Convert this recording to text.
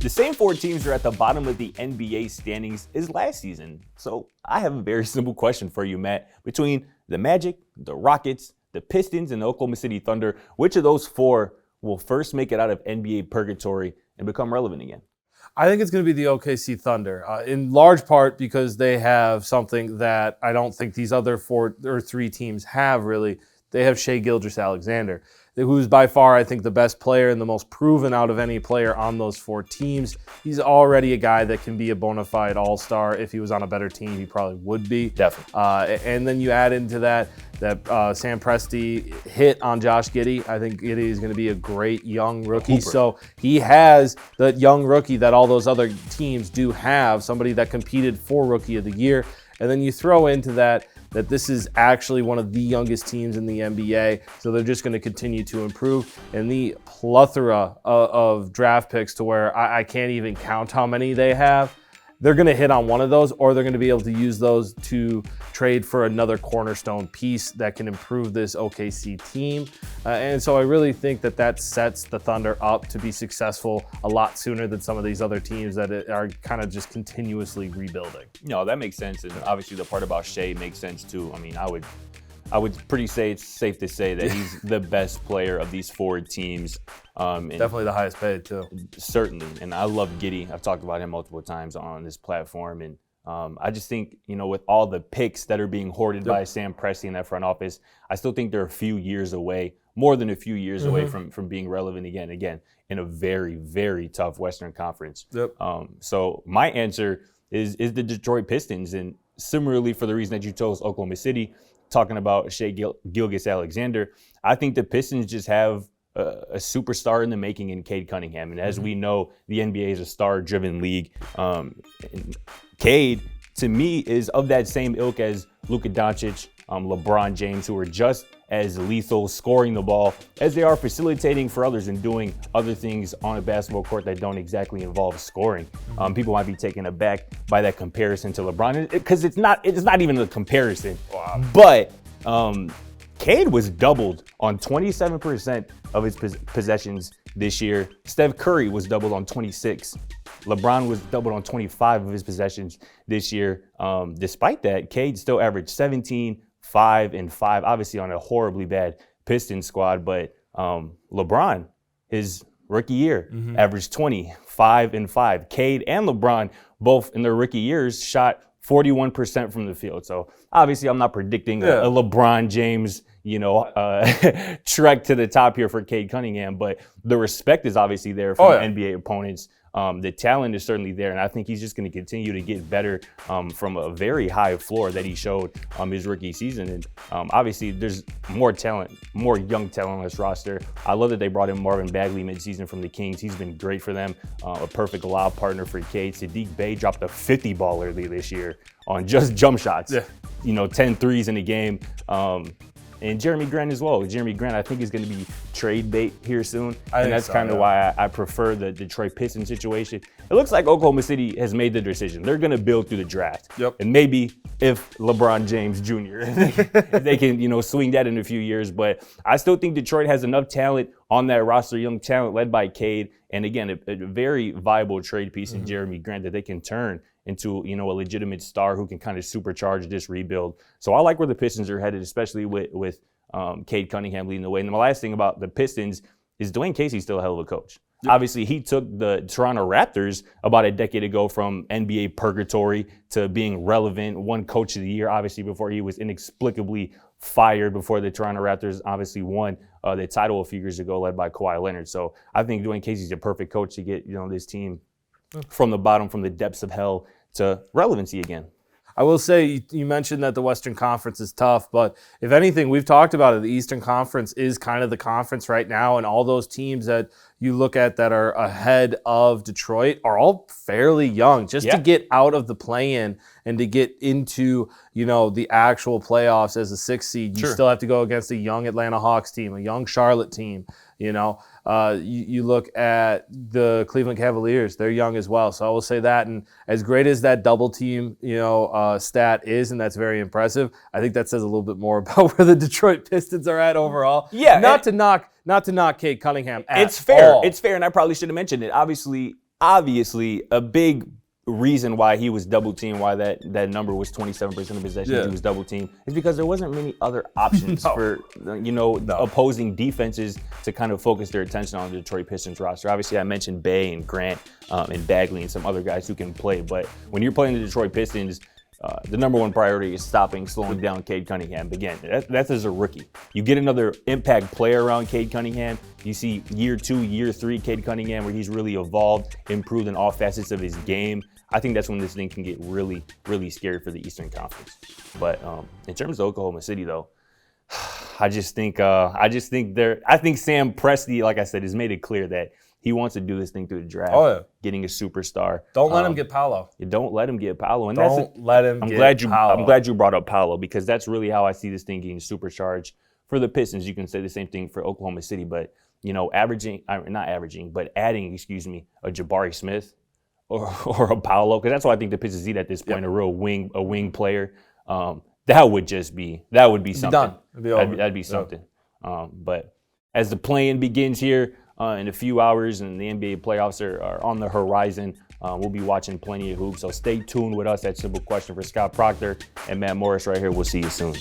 The same 4 teams are at the bottom of the NBA standings as last season. So I have a very simple question for you, Matt. Between the Magic, the Rockets, the Pistons, and the Oklahoma City Thunder, which of those 4 will first make it out of NBA purgatory and become relevant again? I think it's going to be the OKC Thunder, in large part because they have something that I don't think these other 4 or 3 teams have really. They have Shai Gilgeous-Alexander, who's by far, I think, the best player and the most proven out of any player on those 4 teams. He's already a guy that can be a bona fide all-star. If he was on a better team, he probably would be. Definitely. And then you add into that Sam Presti hit on Josh Giddey. I think Giddey is going to be a great young rookie. Hooper. So he has the young rookie that all those other teams do have, somebody that competed for Rookie of the Year. And then you throw into that this is actually one of the youngest teams in the NBA, so they're just going to continue to improve. And the plethora of draft picks to where I can't even count how many they have, they're going to hit on one of those, or they're going to be able to use those to trade for another cornerstone piece that can improve this OKC team. And so I really think that sets the Thunder up to be successful a lot sooner than some of these other teams that are kind of just continuously rebuilding. No, that makes sense. And obviously the part about Shai makes sense too. I mean, I would say it's safe to say that he's the best player of these 4 teams. Definitely the highest paid too. Certainly. And I love Giddey. I've talked about him multiple times on this platform. And I just think, with all the picks that are being hoarded by Sam Presti in that front office, I still think they're a few years away, more than a few years away from being relevant again, in a very, very tough Western Conference. Yep. So my answer is the Detroit Pistons. And similarly, for the reason that you chose Oklahoma City, talking about Shai Gilgeous-Alexander, I think the Pistons just have a superstar in the making in Cade Cunningham. And as we know, the NBA is a star-driven league. Cade, to me, is of that same ilk as Luka Doncic, LeBron James, who are just as lethal scoring the ball as they are facilitating for others and doing other things on a basketball court that don't exactly involve scoring. People might be taken aback by that comparison to LeBron because it's not even a comparison. Wow. But Cade was doubled on 27% of his possessions this year. Steph Curry was doubled on 26. LeBron was doubled on 25 of his possessions this year. Despite that, Cade still averaged 17, 5, and 5, obviously on a horribly bad Pistons squad. But LeBron, his rookie year, averaged 20, 5, and 5. Cade and LeBron, both in their rookie years, shot 41% from the field. So obviously I'm not predicting a LeBron James, trek to the top here for Cade Cunningham, but the respect is obviously there from NBA opponents. The talent is certainly there, and I think he's just going to continue to get better from a very high floor that he showed his rookie season. And obviously, there's more talent, more young talent on this roster. I love that they brought in Marvin Bagley midseason from the Kings. He's been great for them, a perfect lob partner for Cade. Sadiq Bey dropped a 50-ball early this year on just jump shots. 10 threes in a game. And Jeremy Grant as well. Jeremy Grant, I think, is going to be trade bait here soon. And that's kind of why I prefer the Detroit Pistons situation. It looks like Oklahoma City has made the decision. They're going to build through the draft. And maybe if LeBron James Jr., if they can, swing that in a few years. But I still think Detroit has enough talent on that roster, young talent led by Cade. And again, a very viable trade piece in Jeremy Grant that they can turn into, a legitimate star who can kind of supercharge this rebuild. So I like where the Pistons are headed, especially with Cade Cunningham leading the way. And the last thing about the Pistons is Dwayne Casey's still a hell of a coach. Obviously, he took the Toronto Raptors about a decade ago from NBA purgatory to being relevant, won Coach of the Year, obviously, before he was inexplicably fired before the Toronto Raptors obviously won the title a few years ago, led by Kawhi Leonard. So I think Dwayne Casey's a perfect coach to get, this team from the bottom, from the depths of hell to relevancy again. I will say, you mentioned that the Western Conference is tough, but if anything, we've talked about it. The Eastern Conference is kind of the conference right now, and all those teams that you look at that are ahead of Detroit are all fairly young. Just to get out of the play-in and to get into, the actual playoffs as a 6th seed, you still have to go against a young Atlanta Hawks team, a young Charlotte team. You look at the Cleveland Cavaliers; they're young as well. So I will say that. And as great as that double team, stat is, and that's very impressive, I think that says a little bit more about where the Detroit Pistons are at overall. Not to knock Cade Cunningham. It's fair. It's fair, and I probably should have mentioned it. Obviously, obviously a big reason why he was double teamed, why that number was 27% of possessions he was double teamed, is because there wasn't many other options for opposing defenses to kind of focus their attention on the Detroit Pistons roster. Obviously, I mentioned Bay and Grant and Bagley and some other guys who can play, but when you're playing the Detroit Pistons, the number one priority is slowing down Cade Cunningham. Again, that's as a rookie. You get another impact player around Cade Cunningham. You see year 2, year 3 Cade Cunningham where he's really evolved, improved in all facets of his game. I think that's when this thing can get really, really scary for the Eastern Conference. But in terms of Oklahoma City, though, I think Sam Presti, like I said, has made it clear that he wants to do this thing through the draft, getting a superstar. Don't let him get Paolo. You don't let him get Paolo. And I'm glad you brought up Paolo, because that's really how I see this thing getting supercharged. For the Pistons, you can say the same thing for Oklahoma City, but adding, a Jabari Smith or a Paolo, because that's what I think the Pistons need at this point, a real wing player. That would be something. Done. It'd be over. That'd be something. But as the play-in begins here in a few hours and the NBA playoffs are on the horizon, we'll be watching plenty of hoops. So stay tuned with us at Simple Question for Scott Proctor and Matt Morris right here. We'll see you soon.